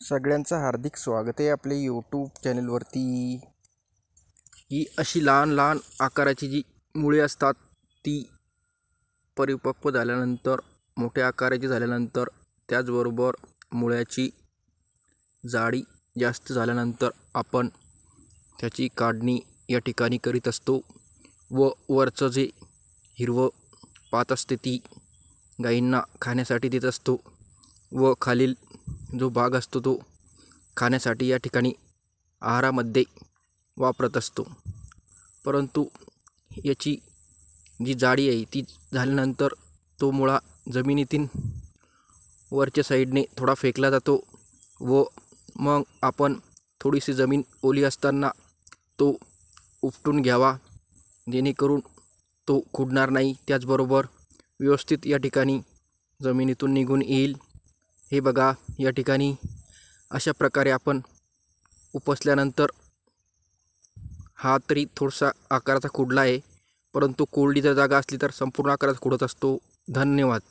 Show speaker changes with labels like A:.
A: सगळ्यांचं हार्दिक स्वागत आहे आपल्या यूट्यूब चॅनलवरती। ही अशी लहान लहान आकाराची जी मुळे असतात ती परिपक्व झाल्यानंतर मोठ्या आकाराची झाल्यानंतर त्याचबरोबर मुळ्याची जाडी जास्त झाल्यानंतर आपण त्याची काढणी या ठिकाणी करीत असतो व वरचं जे हिरवं पात असते ती गायींना खाण्यासाठी देत असतो व खालील जो भाग असतो तो खाण्यासाठी या ठिकाणी आहारामध्ये वापरत असतो। परंतु याची जी जाडी आहे ती झाल्यानंतर तो मुळा जमिनीतील वरच्या साईडने थोडा फेकला जातो व मग आपण थोडीशी जमीन ओली असताना तो उपटून घ्यावा, जेणेकरून तो खुडणार नाही, त्याचबरोबर व्यवस्थित या ठिकाणी जमिनीतून निघून येईल। हे बघा, या ठिकाणी अशा प्रकारे आपण उपसल्यानंतर हा तरी थोडासा आकाराचा खुडला आहे, परंतु कोरडी जर जागा असली तर संपूर्ण आकारात खुडत असतो। धन्यवाद।